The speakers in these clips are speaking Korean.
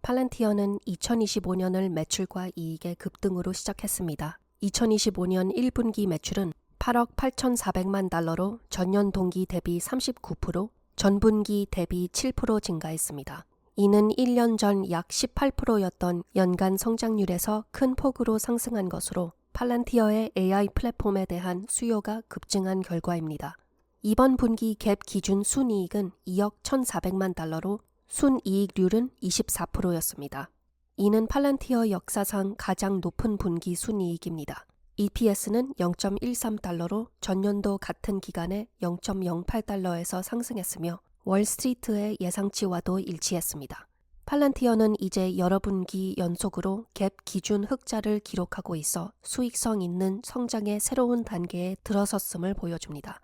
팔란티어는 2025년을 매출과 이익의 급등으로 시작했습니다. 2025년 1분기 매출은 8억 8,400만 달러로 전년 동기 대비 39%, 전분기 대비 7% 증가했습니다. 이는 1년 전 약 18%였던 연간 성장률에서 큰 폭으로 상승한 것으로 팔란티어의 AI 플랫폼에 대한 수요가 급증한 결과입니다. 이번 분기 갭 기준 순이익은 2억 1,400만 달러로 순이익률은 24%였습니다. 이는 팔란티어 역사상 가장 높은 분기 순이익입니다. EPS는 0.13달러로 전년도 같은 기간에 0.08달러에서 상승했으며 월스트리트의 예상치와도 일치했습니다. 팔란티어는 이제 여러 분기 연속으로 갭 기준 흑자를 기록하고 있어 수익성 있는 성장의 새로운 단계에 들어섰음을 보여줍니다.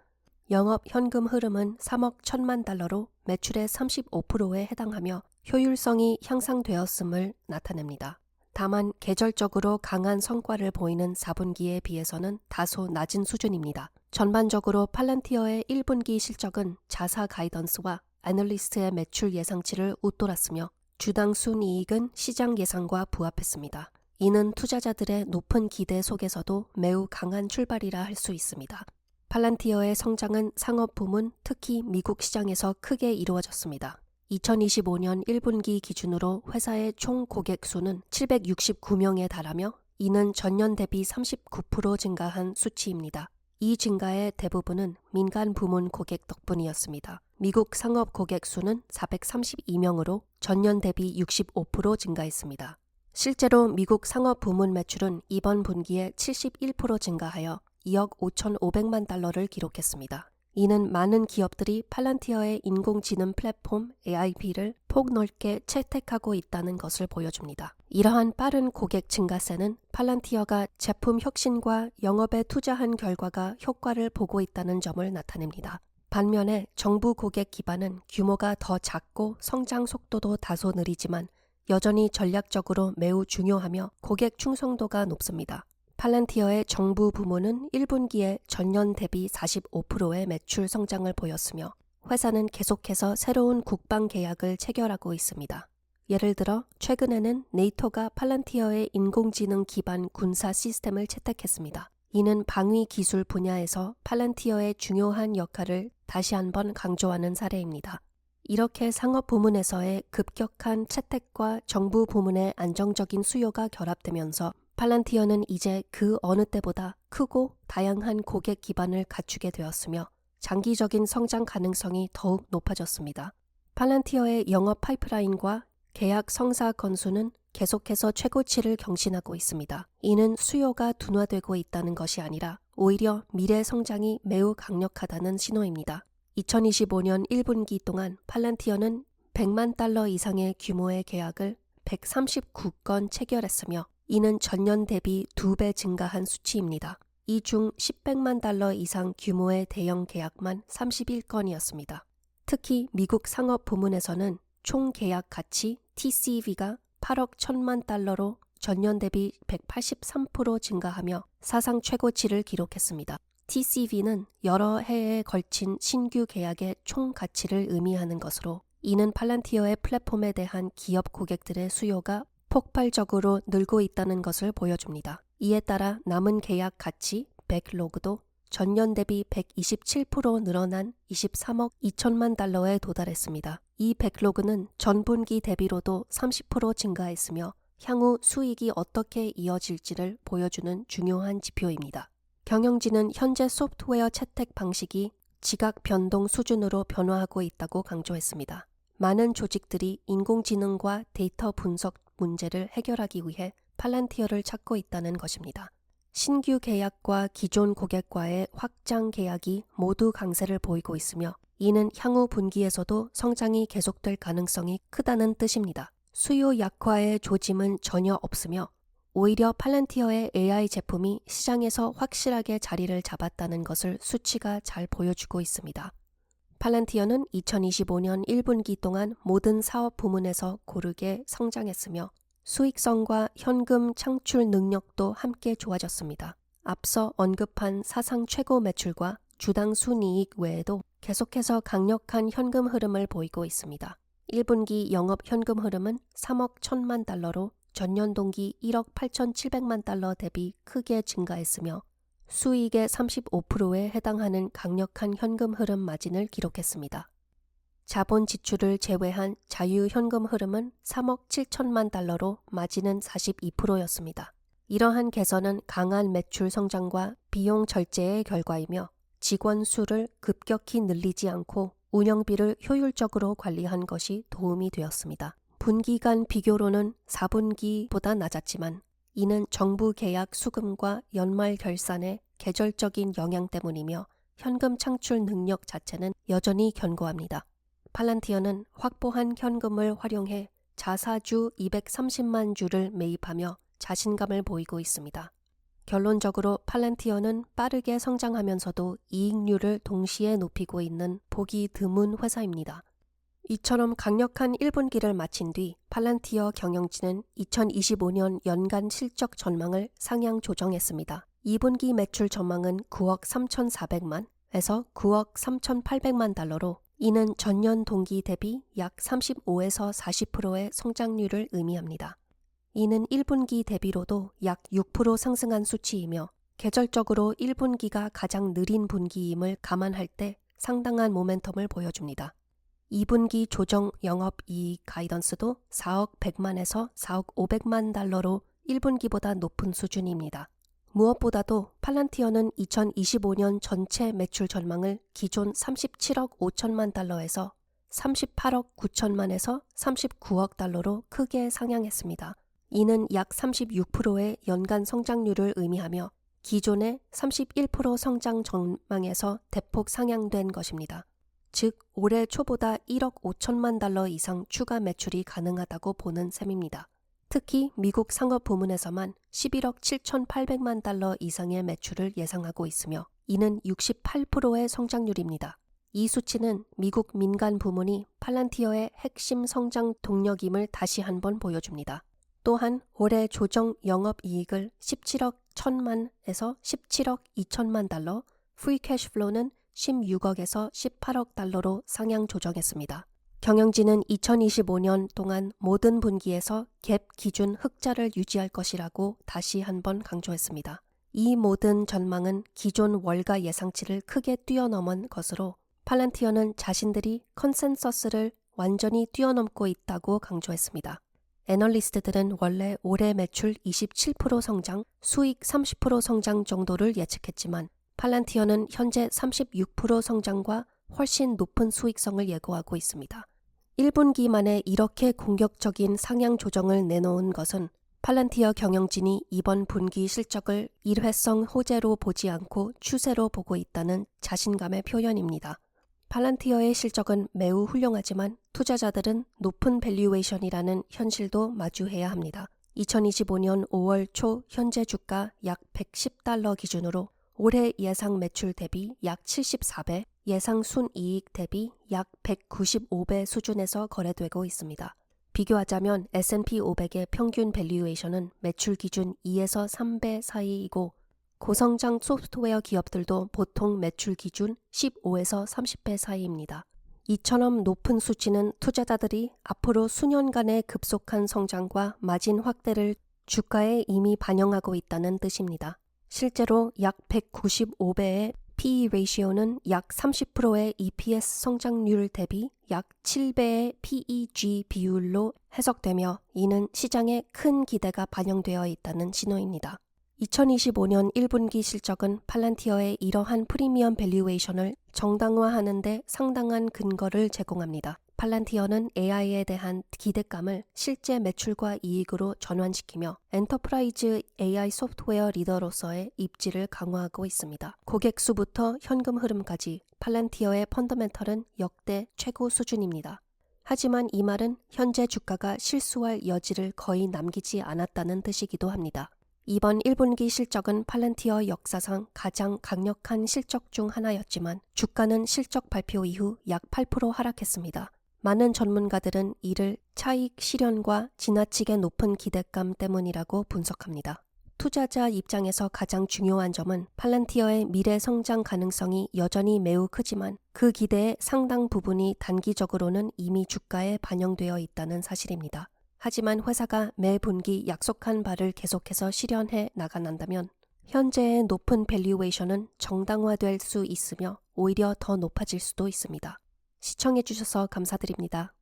영업 현금 흐름은 3억 1천만 달러로 매출의 35%에 해당하며 효율성이 향상되었음을 나타냅니다. 다만 계절적으로 강한 성과를 보이는 4분기에 비해서는 다소 낮은 수준입니다. 전반적으로 팔란티어의 1분기 실적은 자사 가이던스와 애널리스트의 매출 예상치를 웃돌았으며 주당 순이익은 시장 예상과 부합했습니다. 이는 투자자들의 높은 기대 속에서도 매우 강한 출발이라 할 수 있습니다. 팔란티어의 성장은 상업 부문, 특히 미국 시장에서 크게 이루어졌습니다. 2025년 1분기 기준으로 회사의 총 고객 수는 769명에 달하며 이는 전년 대비 39% 증가한 수치입니다. 이 증가의 대부분은 민간 부문 고객 덕분이었습니다. 미국 상업 고객 수는 432명으로 전년 대비 65% 증가했습니다. 실제로 미국 상업 부문 매출은 이번 분기에 71% 증가하여 2억 5,500만 달러를 기록했습니다. 이는 많은 기업들이 팔란티어의 인공지능 플랫폼 AIP를 폭넓게 채택하고 있다는 것을 보여줍니다. 이러한 빠른 고객 증가세는 팔란티어가 제품 혁신과 영업에 투자한 결과가 효과를 보고 있다는 점을 나타냅니다. 반면에 정부 고객 기반은 규모가 더 작고 성장 속도도 다소 느리지만 여전히 전략적으로 매우 중요하며 고객 충성도가 높습니다. 팔란티어의 정부 부문은 1분기에 전년 대비 45%의 매출 성장을 보였으며 회사는 계속해서 새로운 국방 계약을 체결하고 있습니다. 예를 들어 최근에는 네이토가 팔란티어의 인공지능 기반 군사 시스템을 채택했습니다. 이는 방위 기술 분야에서 팔란티어의 중요한 역할을 다시 한번 강조하는 사례입니다. 이렇게 상업 부문에서의 급격한 채택과 정부 부문의 안정적인 수요가 결합되면서 팔란티어는 이제 그 어느 때보다 크고 다양한 고객 기반을 갖추게 되었으며 장기적인 성장 가능성이 더욱 높아졌습니다. 팔란티어의 영업 파이프라인과 계약 성사 건수는 계속해서 최고치를 경신하고 있습니다. 이는 수요가 둔화되고 있다는 것이 아니라 오히려 미래 성장이 매우 강력하다는 신호입니다. 2025년 1분기 동안 팔란티어는 100만 달러 이상의 규모의 계약을 139건 체결했으며 이는 전년 대비 2배 증가한 수치입니다. 이 중 10백만 달러 이상 규모의 대형 계약만 31건이었습니다. 특히 미국 상업 부문에서는 총 계약 가치 TCV가 8억 1천만 달러로 전년 대비 183% 증가하며 사상 최고치를 기록했습니다. TCV는 여러 해에 걸친 신규 계약의 총 가치를 의미하는 것으로 이는 팔란티어의 플랫폼에 대한 기업 고객들의 수요가 폭발적으로 늘고 있다는 것을 보여줍니다. 이에 따라 남은 계약 가치 백로그도 전년 대비 127% 늘어난 23억 2천만 달러에 도달했습니다. 이 백로그는 전분기 대비로도 30% 증가했으며 향후 수익이 어떻게 이어질지를 보여주는 중요한 지표입니다. 경영진은 현재 소프트웨어 채택 방식이 지각 변동 수준으로 변화하고 있다고 강조했습니다. 많은 조직들이 인공지능과 데이터 분석 문제를 해결하기 위해 팔란티어를 찾고 있다는 것입니다. 신규 계약과 기존 고객과의 확장 계약이 모두 강세를 보이고 있으며 이는 향후 분기에서도 성장이 계속될 가능성이 크다는 뜻입니다. 수요 약화의 조짐은 전혀 없으며 오히려 팔란티어의 AI 제품이 시장에서 확실하게 자리를 잡았다는 것을 수치가 잘 보여주고 있습니다. 팔란티어는 2025년 1분기 동안 모든 사업 부문에서 고르게 성장했으며 수익성과 현금 창출 능력도 함께 좋아졌습니다. 앞서 언급한 사상 최고 매출과 주당 순이익 외에도 계속해서 강력한 현금 흐름을 보이고 있습니다. 1분기 영업 현금 흐름은 3억 1천만 달러로 전년 동기 1억 8,700만 달러 대비 크게 증가했으며 수익의 35%에 해당하는 강력한 현금 흐름 마진을 기록했습니다. 자본 지출을 제외한 자유 현금 흐름은 3억 7천만 달러로 마진은 42%였습니다. 이러한 개선은 강한 매출 성장과 비용 절제의 결과이며 직원 수를 급격히 늘리지 않고 운영비를 효율적으로 관리한 것이 도움이 되었습니다. 분기 간 비교로는 4분기보다 낮았지만 이는 정부 계약 수금과 연말 결산의 계절적인 영향 때문이며 현금 창출 능력 자체는 여전히 견고합니다. 팔란티어는 확보한 현금을 활용해 자사주 230만 주를 매입하며 자신감을 보이고 있습니다. 결론적으로 팔란티어는 빠르게 성장하면서도 이익률을 동시에 높이고 있는 보기 드문 회사입니다. 이처럼 강력한 1분기를 마친 뒤 팔란티어 경영진은 2025년 연간 실적 전망을 상향 조정했습니다. 2분기 매출 전망은 9억 3,400만에서 9억 3,800만 달러로 이는 전년 동기 대비 약 35에서 40%의 성장률을 의미합니다. 이는 1분기 대비로도 약 6% 상승한 수치이며 계절적으로 1분기가 가장 느린 분기임을 감안할 때 상당한 모멘텀을 보여줍니다. 2분기 조정 영업이익 가이던스도 4억 100만에서 4억 500만 달러로 1분기보다 높은 수준입니다. 무엇보다도 팔란티어는 2025년 전체 매출 전망을 기존 37억 5천만 달러에서 38억 9천만에서 39억 달러로 크게 상향했습니다. 이는 약 36%의 연간 성장률을 의미하며 기존의 31% 성장 전망에서 대폭 상향된 것입니다. 즉 올해 초보다 1억 5천만 달러 이상 추가 매출이 가능하다고 보는 셈입니다. 특히 미국 상업 부문에서만 11억 7,800만 달러 이상의 매출을 예상하고 있으며 이는 68%의 성장률입니다. 이 수치는 미국 민간 부문이 팔란티어의 핵심 성장 동력임을 다시 한번 보여줍니다. 또한 올해 조정 영업이익을 17억 1천만에서 17억 2천만 달러, 프리 캐시플로우는 16억에서 18억 달러로 상향 조정했습니다. 경영진은 2025년 동안 모든 분기에서 갭 기준 흑자를 유지할 것이라고 다시 한번 강조했습니다. 이 모든 전망은 기존 월가 예상치를 크게 뛰어넘은 것으로 팔란티어는 자신들이 컨센서스를 완전히 뛰어넘고 있다고 강조했습니다. 애널리스트들은 원래 올해 매출 27% 성장, 수익 30% 성장 정도를 예측했지만 팔란티어는 현재 36% 성장과 훨씬 높은 수익성을 예고하고 있습니다. 1분기 만에 이렇게 공격적인 상향 조정을 내놓은 것은 팔란티어 경영진이 이번 분기 실적을 일회성 호재로 보지 않고 추세로 보고 있다는 자신감의 표현입니다. 팔란티어의 실적은 매우 훌륭하지만 투자자들은 높은 밸류에이션이라는 현실도 마주해야 합니다. 2025년 5월 초 현재 주가 약 110달러 기준으로 올해 예상 매출 대비 약 74배, 예상 순이익 대비 약 195배 수준에서 거래되고 있습니다. 비교하자면 S&P 500의 평균 밸류에이션은 매출 기준 2에서 3배 사이이고 고성장 소프트웨어 기업들도 보통 매출 기준 15에서 30배 사이입니다. 이처럼 높은 수치는 투자자들이 앞으로 수년간의 급속한 성장과 마진 확대를 주가에 이미 반영하고 있다는 뜻입니다. 실제로 약 195배의 PE 레이시오는 약 30%의 EPS 성장률 대비 약 7배의 PEG 비율로 해석되며 이는 시장에 큰 기대가 반영되어 있다는 신호입니다. 2025년 1분기 실적은 팔란티어의 이러한 프리미엄 밸류에이션을 정당화하는 데 상당한 근거를 제공합니다. 팔란티어는 AI에 대한 기대감을 실제 매출과 이익으로 전환시키며 엔터프라이즈 AI 소프트웨어 리더로서의 입지를 강화하고 있습니다. 고객 수부터 현금 흐름까지 팔란티어의 펀더멘털은 역대 최고 수준입니다. 하지만 이 말은 현재 주가가 실수할 여지를 거의 남기지 않았다는 뜻이기도 합니다. 이번 1분기 실적은 팔란티어 역사상 가장 강력한 실적 중 하나였지만 주가는 실적 발표 이후 약 8% 하락했습니다. 많은 전문가들은 이를 차익 실현과 지나치게 높은 기대감 때문이라고 분석합니다. 투자자 입장에서 가장 중요한 점은 팔란티어의 미래 성장 가능성이 여전히 매우 크지만 그 기대의 상당 부분이 단기적으로는 이미 주가에 반영되어 있다는 사실입니다. 하지만 회사가 매 분기 약속한 바를 계속해서 실현해 나간다면 현재의 높은 밸류에이션은 정당화될 수 있으며 오히려 더 높아질 수도 있습니다. 시청해 주셔서 감사드립니다.